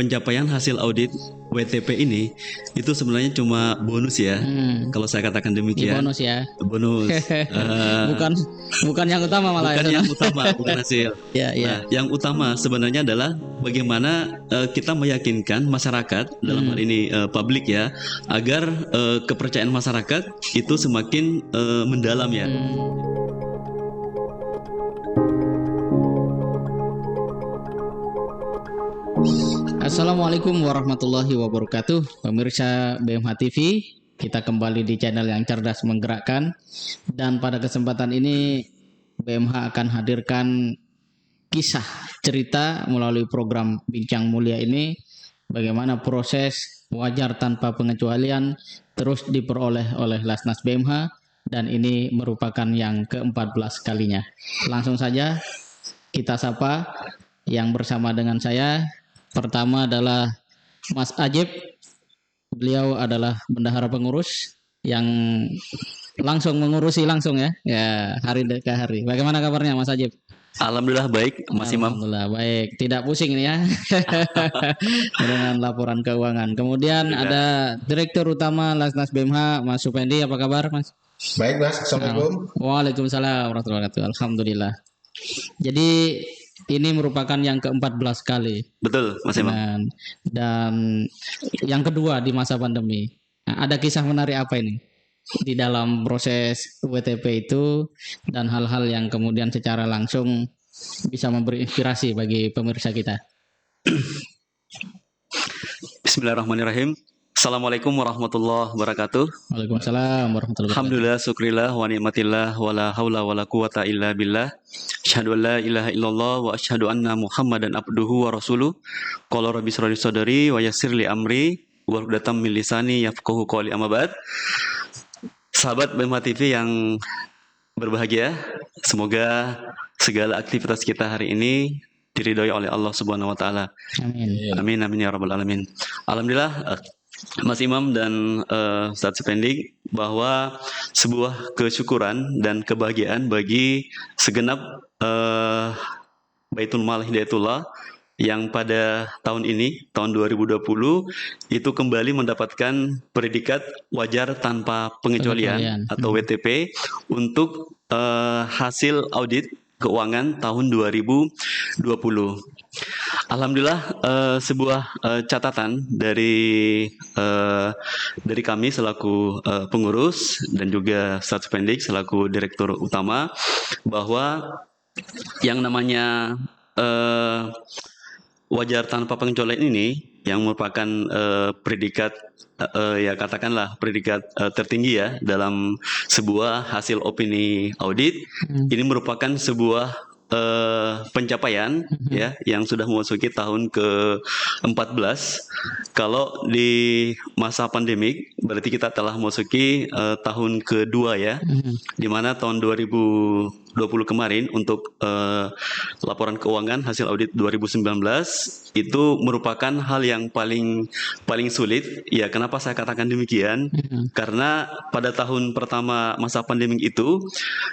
pencapaian hasil audit WTP ini itu sebenarnya cuma bonus ya. Kalau saya katakan Ini demikian. bonus ya. Bonus. Bukan bukan yang utama malah Bukan ya. yang utama, bukan hasil. Ya, ya. Nah, yang utama sebenarnya adalah bagaimana kita meyakinkan masyarakat dalam hal ini publik ya, agar kepercayaan masyarakat itu semakin mendalam ya. Assalamualaikum warahmatullahi wabarakatuh. Pemirsa BMH TV, kita kembali di channel yang cerdas menggerakkan. Dan pada kesempatan ini BMH akan hadirkan kisah cerita melalui program Bincang Mulia ini, bagaimana proses wajar tanpa pengecualian terus diperoleh oleh Lasnas BMH, dan ini merupakan yang ke-14 kalinya. Langsung saja kita sapa yang bersama dengan saya. Pertama adalah Mas Ajib. Beliau adalah bendahara pengurus yang langsung mengurusi langsung ya hari ke hari. Bagaimana kabarnya Mas Ajib? Alhamdulillah baik, Mas Imam. Alhamdulillah baik, tidak pusing ini ya dengan laporan keuangan. Kemudian ada Direktur Utama Lasnas BMH, Mas Supendi. Apa kabar, Mas? Baik, Mas. Assalamualaikum. Waalaikumsalam warahmatullahi wabarakatuh. Alhamdulillah. Jadi ini merupakan yang ke-14 kali. Betul, Mas Imam. Dan yang kedua di masa pandemi. Nah, ada kisah menarik apa ini di dalam proses WTP itu, dan hal-hal yang kemudian secara langsung bisa memberi inspirasi bagi pemirsa kita. Bismillahirrahmanirrahim. Assalamualaikum warahmatullahi wabarakatuh. Waalaikumsalam warahmatullahi wabarakatuh. Alhamdulillah, syukrillah, wa ni'matillah, wa la hawla wa la quwata illa billah. Asyhadu an la ilaha illallah wa asyhadu anna Muhammadan abduhu wa rasuluh. Qala rabbi shrah li sadri wa yassir li amri wa hludatan min lisani yafqahu qawli, amma ba'd. Sahabat BMH TV yang berbahagia, semoga segala aktivitas kita hari ini diridhoi oleh Allah Subhanahu wa taala. Amin. Amin amin ya rabbal alamin. Alhamdulillah, Mas Imam dan Ustadz Supendi, bahwa sebuah kesyukuran dan kebahagiaan bagi segenap Baitul Mal Hidayatullah yang pada tahun ini, tahun 2020, itu kembali mendapatkan predikat wajar tanpa pengecualian atau WTP untuk hasil audit keuangan tahun 2020. Alhamdulillah, sebuah catatan dari kami selaku pengurus dan juga Ustadz Supendi selaku Direktur Utama, bahwa yang namanya wajar tanpa pengecualian ini, yang merupakan predikat ya katakanlah predikat tertinggi ya dalam sebuah hasil opini audit, ini merupakan sebuah pencapaian ya yang sudah memasuki tahun ke-14. Kalau di masa pandemik berarti kita telah memasuki tahun kedua ya, di mana tahun 2020 kemarin untuk laporan keuangan hasil audit 2019 itu merupakan hal yang paling sulit ya. Kenapa saya katakan demikian? Karena pada tahun pertama masa pandemik itu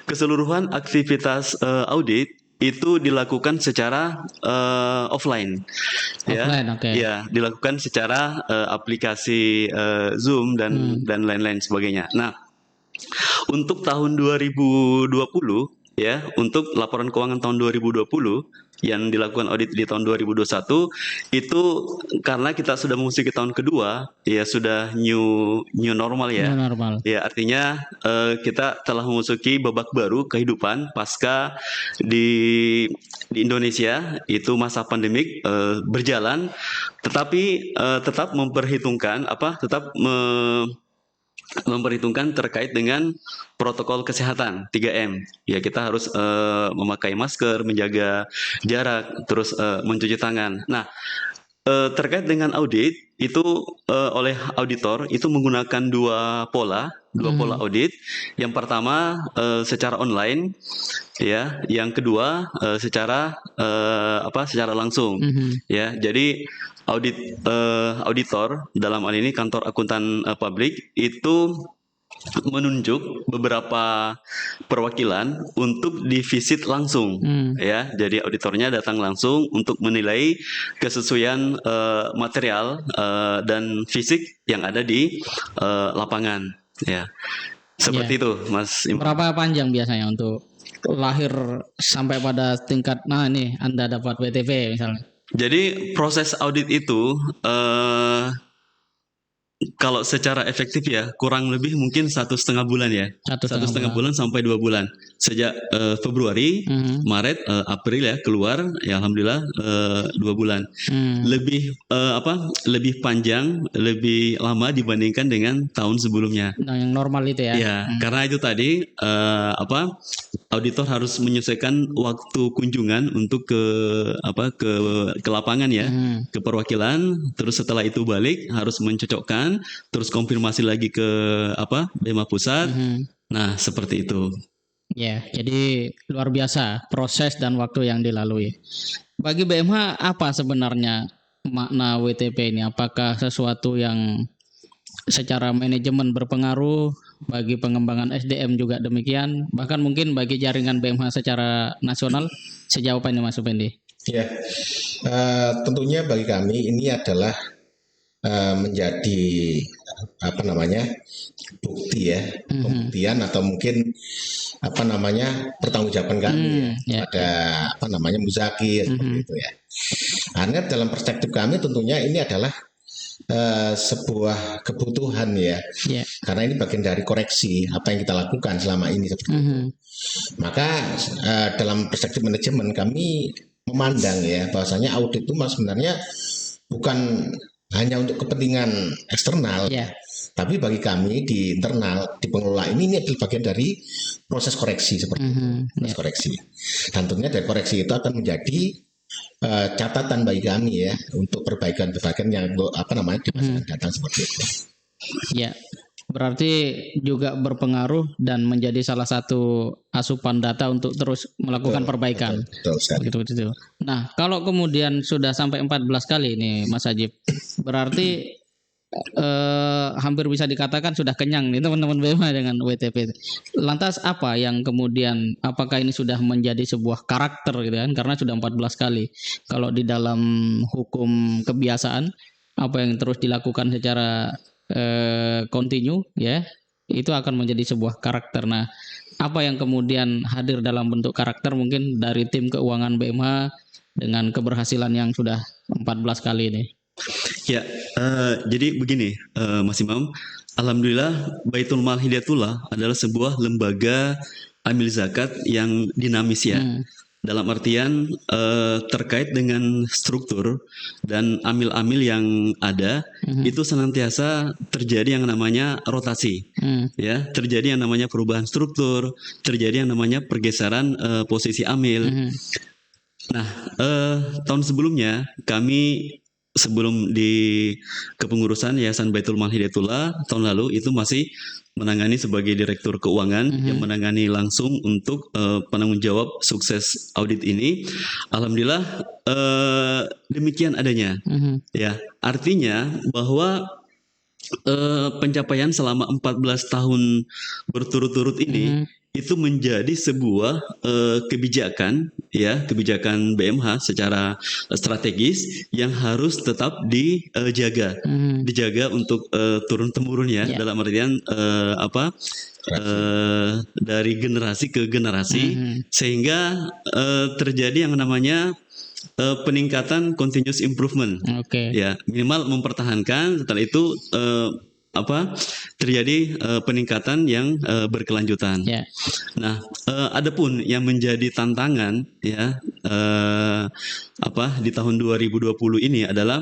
keseluruhan aktivitas audit itu dilakukan secara offline, ya, dilakukan secara aplikasi Zoom dan lain-lain sebagainya. Nah, untuk tahun 2020 ya, untuk laporan keuangan tahun 2020 yang dilakukan audit di tahun 2021 itu karena kita sudah memasuki tahun kedua ya, sudah new normal ya. New normal. Ya, artinya kita telah memasuki babak baru kehidupan pasca di Indonesia itu masa pandemik berjalan, tetapi tetap memperhitungkan memperhitungkan terkait dengan protokol kesehatan 3M. Ya, kita harus memakai masker, menjaga jarak, terus mencuci tangan. Nah, terkait dengan audit itu oleh auditor itu menggunakan dua pola audit. Yang pertama secara online ya, yang kedua secara langsung ya. Jadi auditor dalam hal ini kantor akuntan publik itu menunjuk beberapa perwakilan untuk divisit langsung, ya. Jadi auditornya datang langsung untuk menilai kesesuaian material dan fisik yang ada di lapangan, ya. Seperti itu, Mas Imam. Berapa panjang biasanya untuk lahir sampai pada tingkat ini Anda dapat WTP misalnya? Jadi proses audit itu kalau secara efektif ya kurang lebih mungkin 1,5 bulan ya. 1,5 bulan sampai 2 bulan. Sejak Februari, Maret, April ya keluar, ya alhamdulillah 2 bulan. Lebih lebih panjang, lebih lama dibandingkan dengan tahun sebelumnya. Nah, yang normal itu ya. Ya, karena itu tadi auditor harus menyesuaikan waktu kunjungan untuk ke lapangan ya, ke perwakilan, terus setelah itu balik harus mencocokkan, terus konfirmasi lagi ke BEMA pusat. Nah, seperti itu. Ya, jadi luar biasa proses dan waktu yang dilalui. Bagi BMH apa sebenarnya makna WTP ini? Apakah sesuatu yang secara manajemen berpengaruh, bagi pengembangan SDM juga demikian, bahkan mungkin bagi jaringan BMH secara nasional? Sejauh apa ini Mas Supendi? Ya, tentunya bagi kami ini adalah menjadi bukti ya, pembuktian atau mungkin pertanggungjawaban kami pada muzakir seperti itu ya. Karena dalam perspektif kami tentunya ini adalah sebuah kebutuhan ya, karena ini bagian dari koreksi apa yang kita lakukan selama ini seperti itu. Maka dalam perspektif manajemen kami memandang ya bahwasanya audit itu sebenarnya bukan hanya untuk kepentingan eksternal, tapi bagi kami di internal, di pengelola ini adalah bagian dari proses koreksi seperti itu, proses koreksi. Dan tentunya dari koreksi itu akan menjadi catatan bagi kami ya untuk perbaikan-perbaikan yang di masa datang seperti itu. Ya, berarti juga berpengaruh dan menjadi salah satu asupan data untuk terus melakukan perbaikan. Betul. Nah, kalau kemudian sudah sampai 14 kali nih Mas Ajib, berarti hampir bisa dikatakan sudah kenyang nih teman-teman BEMA dengan WTP. Lantas apa yang kemudian, apakah ini sudah menjadi sebuah karakter gitu kan, karena sudah 14 kali. Kalau di dalam hukum kebiasaan, apa yang terus dilakukan secara kontinu ya, itu akan menjadi sebuah karakter. Nah, apa yang kemudian hadir dalam bentuk karakter mungkin dari tim keuangan BMH dengan keberhasilan yang sudah 14 kali ini? Ya, jadi begini Mas Imam, alhamdulillah Baitul Mal Hidayatullah adalah sebuah lembaga amil zakat yang dinamis ya. Dalam artian terkait dengan struktur dan amil-amil yang ada, itu senantiasa terjadi yang namanya rotasi, ya, terjadi yang namanya perubahan struktur, terjadi yang namanya pergeseran posisi amil. Nah, tahun sebelumnya kami sebelum di kepengurusan Yayasan Baitul Mal Hidayatullah tahun lalu itu masih menangani sebagai direktur keuangan yang menangani langsung untuk penanggung jawab sukses audit ini. Alhamdulillah demikian adanya. Ya, artinya bahwa pencapaian selama 14 tahun berturut-turut ini itu menjadi sebuah kebijakan BMH secara strategis yang harus tetap dijaga, untuk turun temurun ya, dalam artian dari generasi ke generasi, sehingga terjadi yang namanya peningkatan continuous improvement, ya, minimal mempertahankan, setelah itu terjadi peningkatan yang berkelanjutan. Nah, adapun yang menjadi tantangan ya di tahun 2020 ini adalah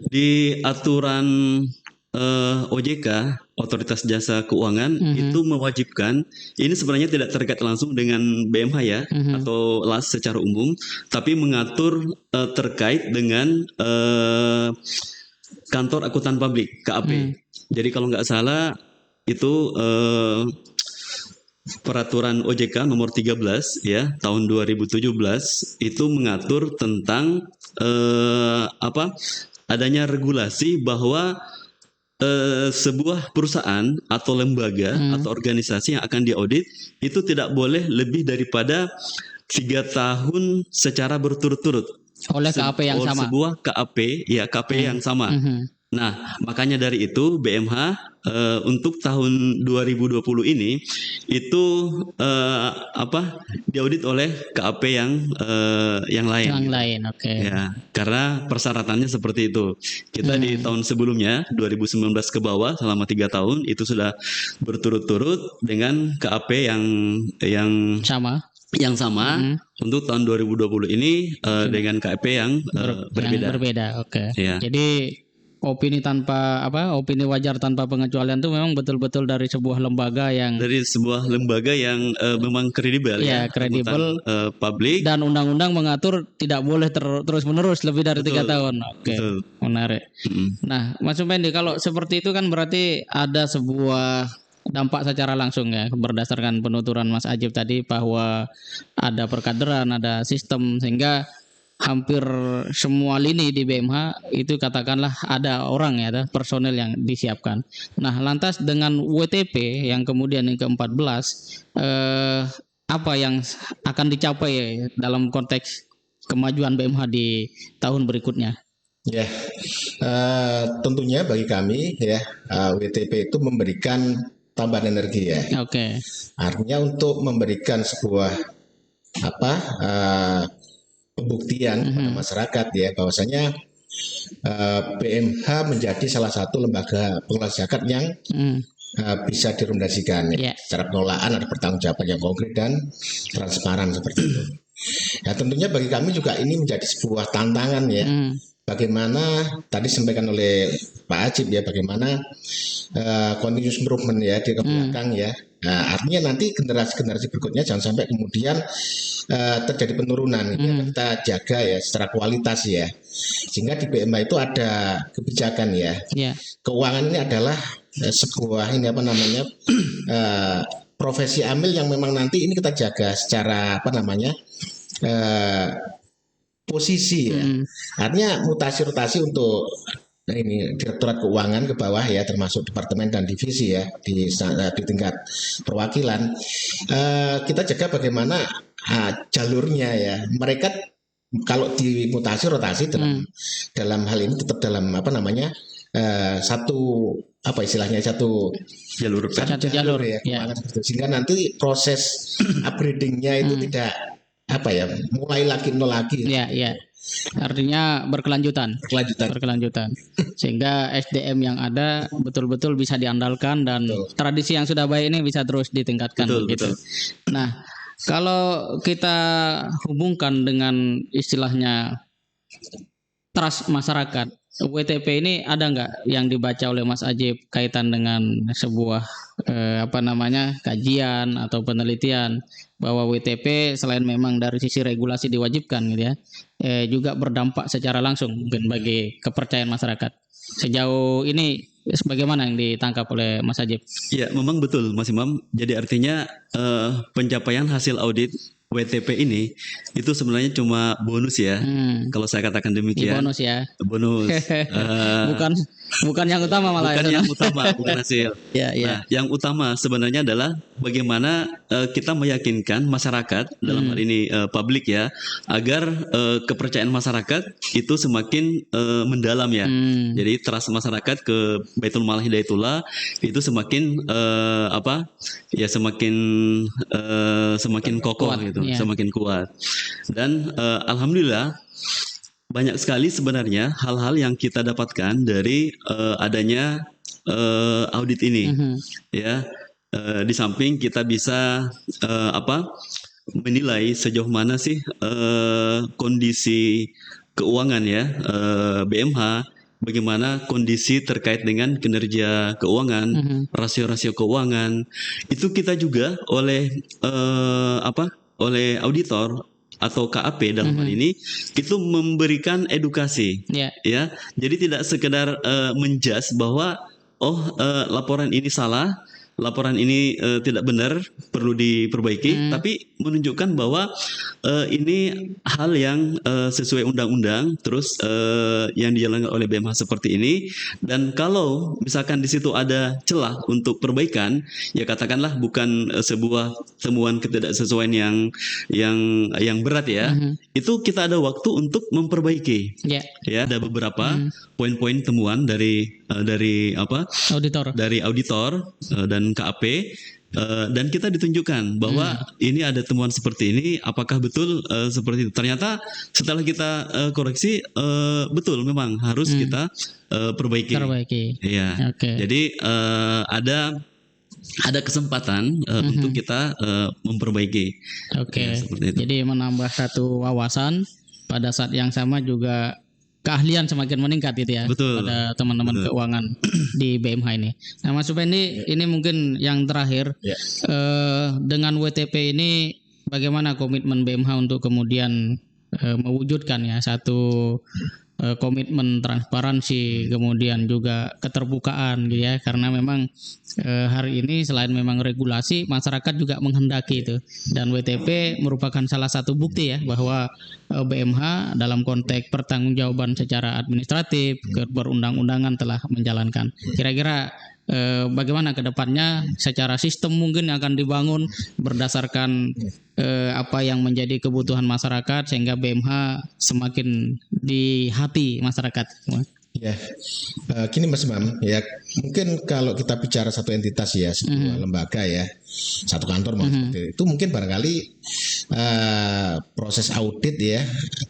di aturan OJK, Otoritas Jasa Keuangan, itu mewajibkan, ini sebenarnya tidak terkait langsung dengan BMH ya, atau LAS secara umum, tapi mengatur terkait dengan kantor akuntan publik (KAP). Jadi kalau nggak salah itu peraturan OJK nomor 13 ya tahun 2017 itu mengatur tentang adanya regulasi bahwa sebuah perusahaan atau lembaga atau organisasi yang akan diaudit itu tidak boleh lebih daripada 3 tahun secara berturut-turut Oleh KAP yang sama. sebuah KAP yang sama. Nah, makanya dari itu BMH untuk tahun 2020 ini itu diaudit oleh KAP yang lain. Yang lain, oke. Ya, karena persyaratannya seperti itu. Kita di tahun sebelumnya 2019 ke bawah selama 3 tahun itu sudah berturut-turut dengan KAP yang Sama. Untuk tahun 2020 ini dengan KAP yang berbeda. Yang berbeda, oke. Ya. Jadi opini wajar tanpa pengecualian itu memang betul-betul dari sebuah lembaga yang memang kredibel kredibel, publik, dan undang-undang mengatur tidak boleh terus-menerus lebih dari 3 tahun. Oke. Betul. Menarik. Nah, Mas Supendi, kalau seperti itu kan berarti ada sebuah dampak secara langsung ya, berdasarkan penuturan Mas Ajib tadi bahwa ada perkaderan, ada sistem, sehingga hampir semua lini di BMH itu katakanlah ada orang ya, ada personel yang disiapkan. Nah, lantas dengan WTP yang kemudian yang ke-14, apa yang akan dicapai dalam konteks kemajuan BMH di tahun berikutnya? Ya, tentunya bagi kami ya, WTP itu memberikan tambahan energi ya. Oke. Artinya untuk memberikan sebuah pembuktian kepada masyarakat ya, bahwasanya BMH menjadi salah satu lembaga pengelola zakat yang bisa dirundasikan ya. Secara pengelolaan ada pertanggungjawaban yang konkret dan transparan seperti itu. Ya, tentunya bagi kami juga ini menjadi sebuah tantangan ya. Bagaimana tadi disampaikan oleh Pak Ajib ya, bagaimana continuous improvement ya di belakang ya. Nah, artinya nanti generasi-generasi berikutnya jangan sampai kemudian terjadi penurunan. Ini kita jaga ya secara kualitas ya. Sehingga di BMH itu ada kebijakan ya. Keuangan ini adalah sebuah profesi amil yang memang nanti ini kita jaga secara posisi ya. Artinya mutasi rotasi untuk ini Direktorat Keuangan ke bawah ya, termasuk departemen dan divisi ya di tingkat perwakilan. Kita jaga bagaimana jalurnya ya. Mereka kalau dimutasi rotasi dalam hal ini tetap dalam satu jalur ya, keuangan seperti itu. Sehingga nanti proses upgradingnya itu tidak mulai lagi nol lagi. Iya. Artinya berkelanjutan. Sehingga SDM yang ada betul-betul bisa diandalkan dan tradisi yang sudah baik ini bisa terus ditingkatkan. Betul. Nah, kalau kita hubungkan dengan istilahnya trust masyarakat, WTP ini ada nggak yang dibaca oleh Mas Ajib kaitan dengan sebuah kajian atau penelitian bahwa WTP selain memang dari sisi regulasi diwajibkan gitu ya, juga berdampak secara langsung mungkin bagi kepercayaan masyarakat. Sejauh ini bagaimana yang ditangkap oleh Mas Ajib? Ya, memang betul Mas Imam. Jadi artinya pencapaian hasil audit WTP ini itu sebenarnya cuma bonus ya. Kalau saya katakan demikian. Bonus ya. Bonus. bukan yang utama malah. Bukan yang utama, bukan hasil. Nah, yang utama sebenarnya adalah bagaimana kita meyakinkan masyarakat dalam hal ini publik ya, agar kepercayaan masyarakat itu semakin mendalam ya. Jadi trust masyarakat ke Baitul Mal Hidayatullah itu semakin semakin kokoh kuat, gitu. Semakin kuat. Dan alhamdulillah banyak sekali sebenarnya hal-hal yang kita dapatkan dari adanya audit ini. Ya, di samping kita bisa menilai sejauh mana sih kondisi keuangan ya BMH, bagaimana kondisi terkait dengan kinerja keuangan, rasio-rasio keuangan, itu kita juga oleh auditor atau KAP dalam hal ini itu memberikan edukasi, ya. Jadi tidak sekedar menjudge bahwa laporan ini salah laporan ini tidak benar, perlu diperbaiki, tapi menunjukkan bahwa ini hal yang sesuai undang-undang, terus yang dijalankan oleh BMH seperti ini. Dan kalau misalkan di situ ada celah untuk perbaikan, ya katakanlah bukan sebuah temuan ketidaksesuaian yang berat ya, itu kita ada waktu untuk memperbaiki. Ya, ada beberapa poin-poin temuan dari auditor dan KAP, dan kita ditunjukkan bahwa ini ada temuan seperti ini, apakah betul seperti itu. Ternyata setelah kita koreksi, betul memang harus kita perbaiki. Ya. Jadi ada kesempatan untuk kita memperbaiki. Ya, seperti itu. Jadi menambah satu wawasan, pada saat yang sama juga keahlian semakin meningkat gitu ya. Betul. Pada teman-teman keuangan di BMH ini. Nah, Mas Supendi, ini mungkin yang terakhir. Dengan WTP ini bagaimana komitmen BMH untuk kemudian mewujudkan ya satu komitmen transparansi, kemudian juga keterbukaan gitu ya, karena memang hari ini selain memang regulasi, masyarakat juga menghendaki itu, dan WTP merupakan salah satu bukti ya bahwa BMH dalam konteks pertanggungjawaban secara administratif, perundang-undangan telah menjalankan. Kira-kira bagaimana ke depannya secara sistem mungkin akan dibangun berdasarkan apa yang menjadi kebutuhan masyarakat sehingga BMH semakin di hati masyarakat. Ya, gini Mas Imam, ya mungkin kalau kita bicara satu entitas ya, sebuah lembaga ya, satu kantor seperti itu, mungkin barangkali proses audit ya,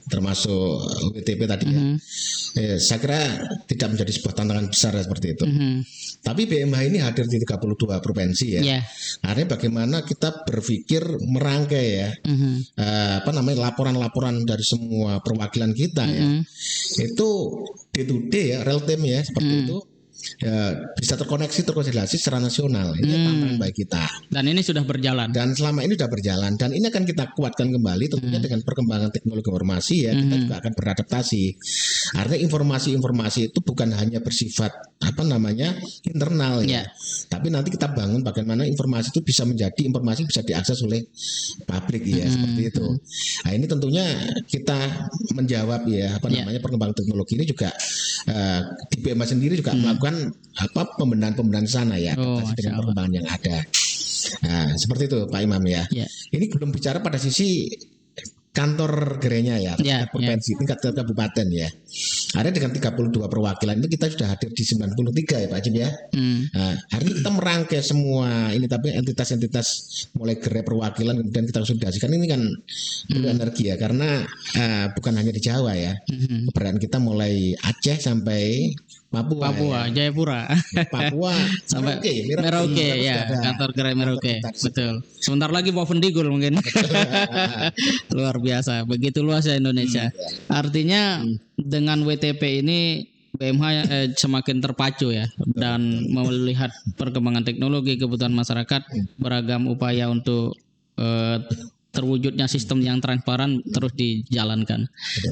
termasuk WTP tadi ya, saya kira tidak menjadi sebuah tantangan besar seperti itu. Tapi BMH ini hadir di 32 provinsi ya. Artinya bagaimana kita berpikir merangkai ya, laporan-laporan dari semua perwakilan kita ya, itu day-to-day ya, real time ya, seperti itu. Ya, bisa terkonsolidasi secara nasional. Ini tantangan bagi kita. Dan ini sudah berjalan. Dan selama ini sudah berjalan. Dan ini akan kita kuatkan kembali tentunya dengan perkembangan teknologi informasi ya. Kita juga akan beradaptasi. Artinya informasi-informasi itu bukan hanya bersifat internal ya. Tapi nanti kita bangun bagaimana informasi itu bisa menjadi informasi bisa diakses oleh publik ya, seperti itu. Nah, ini tentunya kita menjawab ya perkembangan teknologi ini juga di BMH sendiri juga melakukan pembenahan sana ya, dengan perkembangan yang ada. Nah, seperti itu Pak Imam ya. Ini belum bicara pada sisi kantor gerenya ya, provinsi, tingkat kabupaten ya. Ada dengan 32 perwakilan itu kita sudah hadir di 93 ya Pak Ajib ya. Nah, hari ini kita merangkai semua ini, tapi entitas-entitas mulai gerai perwakilan kemudian kita konsolidasikan ini kan perlu energi ya, karena bukan hanya di Jawa ya. Keberadaan kita mulai Aceh sampai Papua ya. Jayapura, Papua sampai Merauke ya, kantor gerai Merauke, betul. Sebentar lagi Bovendigul mungkin. Luar biasa, begitu luas ya Indonesia. Artinya dengan WTP ini BMH semakin terpacu ya, dan melihat perkembangan teknologi, kebutuhan masyarakat, beragam upaya untuk terwujudnya sistem yang transparan terus dijalankan.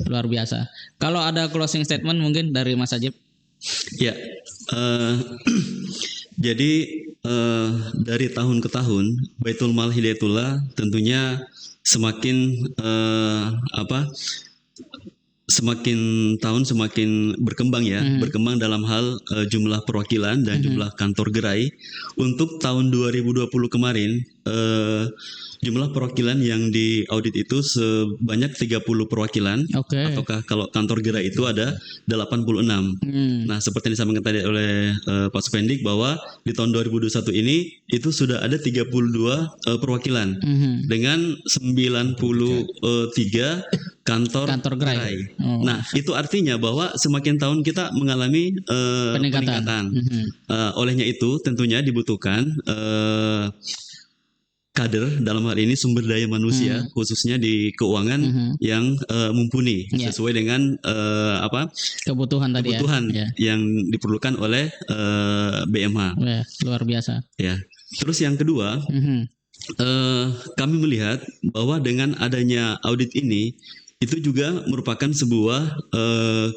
Luar biasa. Kalau ada closing statement mungkin dari Mas Ajib. Ya, jadi dari tahun ke tahun Baitul Mal Hidayatullah tentunya semakin semakin tahun semakin berkembang ya, berkembang dalam hal jumlah perwakilan dan jumlah kantor gerai. Untuk tahun 2020 kemarin jumlah perwakilan yang diaudit itu sebanyak 30 perwakilan. Ataukah kalau kantor gerai itu ada 86. Nah, seperti yang disampaikan tadi oleh Pak Supendik bahwa di tahun 2021 ini itu sudah ada 32 perwakilan dengan 93 kantor gerai. Nah, itu artinya bahwa semakin tahun kita mengalami peningkatan. Olehnya itu tentunya dibutuhkan kader, dalam hal ini sumber daya manusia, khususnya di keuangan yang mumpuni sesuai dengan kebutuhan yang diperlukan oleh BMH. Luar biasa. Ya. Terus yang kedua, kami melihat bahwa dengan adanya audit ini itu juga merupakan sebuah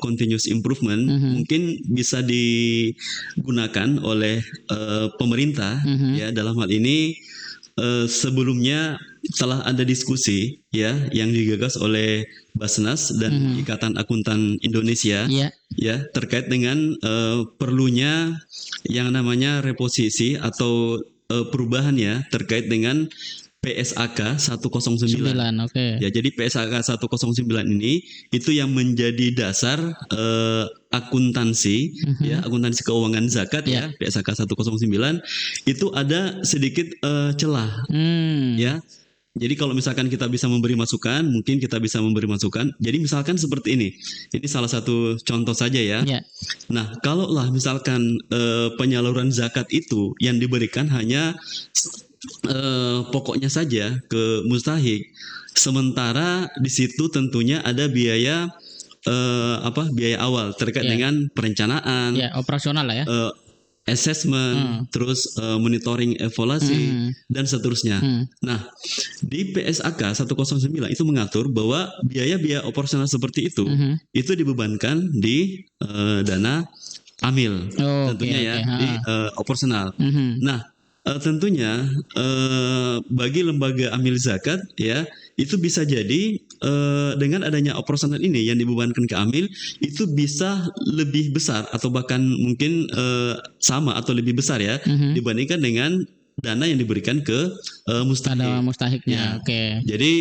continuous improvement, mungkin bisa digunakan oleh pemerintah ya. Dalam hal ini sebelumnya telah ada diskusi ya yang digagas oleh Basnas dan Ikatan Akuntan Indonesia ya terkait dengan perlunya yang namanya reposisi atau perubahan ya terkait dengan PSAK 109. Okay. Ya, jadi PSAK 109 ini itu yang menjadi dasar akuntansi ya, akuntansi keuangan zakat ya, PSAK 109 itu ada sedikit celah. Ya. Jadi kalau misalkan kita bisa memberi masukan, mungkin kita bisa memberi masukan. Jadi misalkan seperti ini. Ini salah satu contoh saja ya. Nah, kalaulah misalkan penyaluran zakat itu yang diberikan hanya pokoknya saja ke mustahik, sementara di situ tentunya ada biaya biaya awal terkait dengan perencanaan, operasional lah ya, assessment, terus monitoring, evaluasi dan seterusnya. Nah, di PSAK 109 itu mengatur bahwa biaya-biaya operasional seperti itu dibebankan di dana amil, tentunya di operasional. Nah, tentunya bagi lembaga amil zakat ya itu bisa jadi dengan adanya operasional ini yang dibebankan ke amil itu bisa lebih besar atau bahkan mungkin sama atau lebih besar ya dibandingkan dengan dana yang diberikan ke mustahiknya. Jadi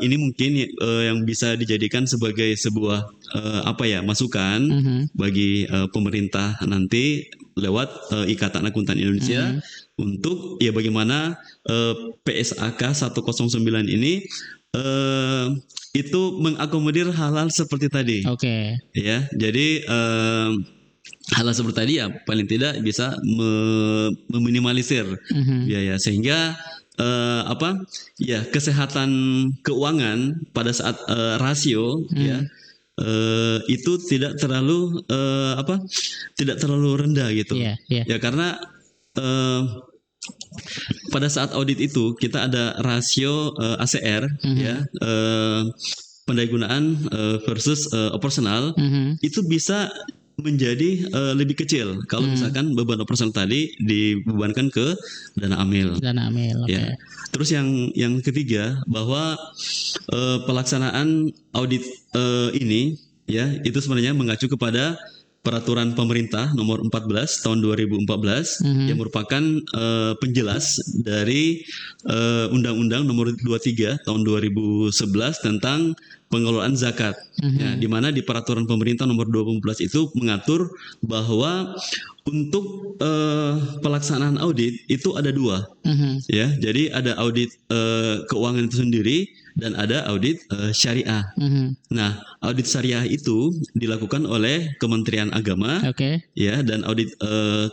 ini mungkin yang bisa dijadikan sebagai sebuah masukan bagi pemerintah nanti lewat Ikatan Akuntan Indonesia untuk ya bagaimana PSAK 109 ini itu mengakomodir hal-hal seperti tadi. Ya, jadi hal seperti tadi ya paling tidak bisa meminimalisir biaya sehingga kesehatan keuangan pada saat rasio ya itu tidak terlalu rendah gitu. Ya karena pada saat audit itu kita ada rasio ACR ya pendaya gunaan versus operasional itu bisa menjadi lebih kecil kalau misalkan beban operasional tadi dibebankan ke dana amil. Ya. Terus yang ketiga bahwa pelaksanaan audit ini ya itu sebenarnya mengacu kepada Peraturan Pemerintah Nomor 14 Tahun 2014 yang merupakan penjelas dari Undang-Undang Nomor 23 Tahun 2011 tentang pengelolaan zakat. Ya, di mana di Peraturan Pemerintah Nomor 12 itu mengatur bahwa untuk pelaksanaan audit itu ada dua, ya. Jadi ada audit keuangan itu sendiri dan ada audit syariah. Nah, audit syariah itu dilakukan oleh Kementerian Agama, ya, dan audit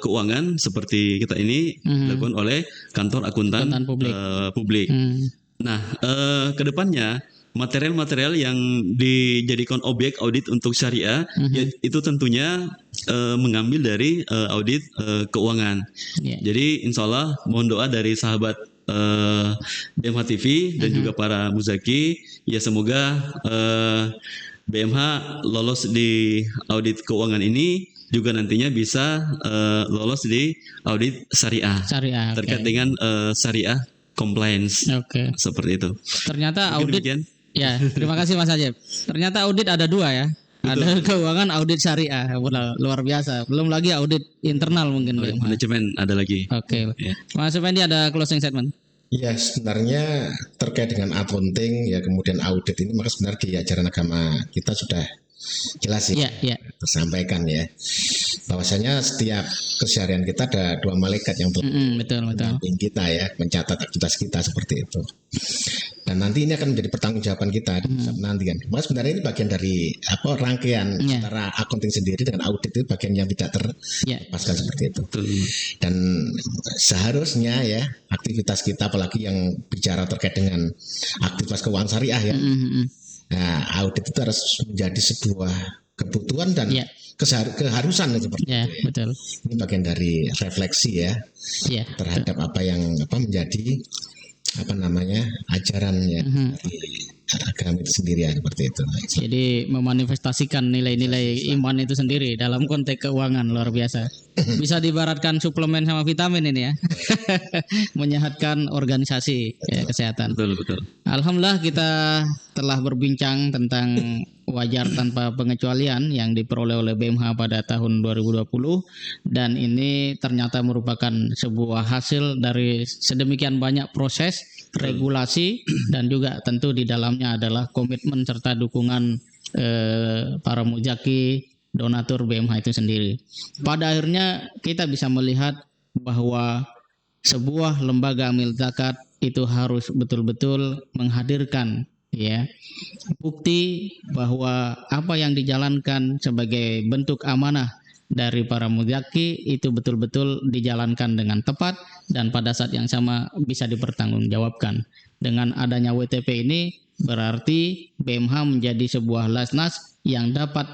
keuangan seperti kita ini dilakukan oleh Kantor Akuntan Publik. Nah, kedepannya material-material yang dijadikan objek audit untuk syariah ya, itu tentunya mengambil dari audit keuangan. Jadi insya Allah mohon doa dari sahabat BMH TV dan juga para muzaki ya semoga BMH lolos di audit keuangan ini juga nantinya bisa lolos di audit syariah terkait dengan syariah compliance seperti itu. Ternyata mungkin audit demikian. Ya, terima kasih Mas Ajib. Ternyata audit ada dua ya. Betul. Ada keuangan, audit syariah. Luar biasa. Belum lagi audit internal mungkin. Audit manajemen ada lagi. Ya. Mas Effendi ada closing statement. Ya, sebenarnya terkait dengan accounting ya kemudian audit ini maka sebenarnya di ajaran agama kita sudah jelas ya, tersampaikan ya bahwasanya setiap keseharian kita ada dua malaikat yang mendampingi kita ya, mencatat aktivitas kita seperti itu. Dan nanti ini akan menjadi pertanggungjawaban kita nanti kan. Mas sebenarnya ini bagian dari rangkaian antara accounting sendiri dengan audit itu bagian yang tidak terlepaskan seperti itu. Dan seharusnya ya aktivitas kita apalagi yang bicara terkait dengan aktivitas keuangan syariah ya. Nah, audit itu harus menjadi sebuah kebutuhan dan keharusan seperti itu. Betul. Ini bagian dari refleksi ya terhadap apa yang menjadi ajaran ya dari agama itu sendiri ya, seperti itu. Jadi memanifestasikan nilai-nilai iman itu sendiri dalam konteks keuangan luar biasa. Bisa diibaratkan suplemen sama vitamin ini ya. Menyehatkan organisasi ya, kesehatan. Betul. Alhamdulillah kita telah berbincang tentang wajar tanpa pengecualian yang diperoleh oleh BMH pada tahun 2020, dan ini ternyata merupakan sebuah hasil dari sedemikian banyak proses regulasi, dan juga tentu di dalamnya adalah komitmen serta dukungan para muzaki, donatur BMH itu sendiri. Pada akhirnya kita bisa melihat bahwa sebuah lembaga amil zakat itu harus betul-betul menghadirkan ya bukti bahwa apa yang dijalankan sebagai bentuk amanah dari para muzaki itu betul-betul dijalankan dengan tepat dan pada saat yang sama bisa dipertanggungjawabkan. Dengan adanya WTP ini berarti BMH menjadi sebuah lasnas yang dapat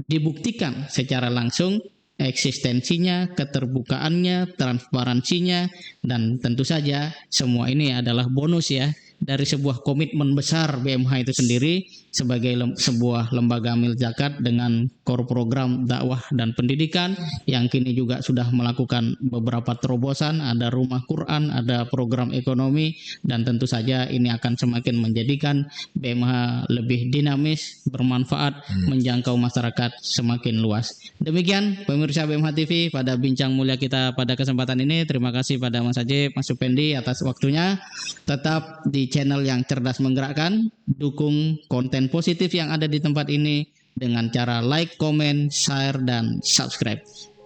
dibuktikan secara langsung eksistensinya, keterbukaannya, transparansinya, dan tentu saja semua ini adalah bonus ya dari sebuah komitmen besar BMH itu sendiri sebagai sebuah lembaga amil zakat dengan core program dakwah dan pendidikan yang kini juga sudah melakukan beberapa terobosan, ada rumah Quran, ada program ekonomi, dan tentu saja ini akan semakin menjadikan BMH lebih dinamis, bermanfaat, menjangkau masyarakat semakin luas. Demikian pemirsa BMH TV pada bincang mulia kita pada kesempatan ini. Terima kasih pada Mas Ajib, Mas Supendi atas waktunya. Tetap di channel yang cerdas menggerakkan, dukung konten positif yang ada di tempat ini dengan cara like, comment, share, dan subscribe.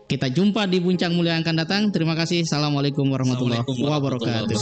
Kita jumpa di bincang mulia yang akan datang. Terima kasih. Assalamualaikum warahmatullahi wabarakatuh.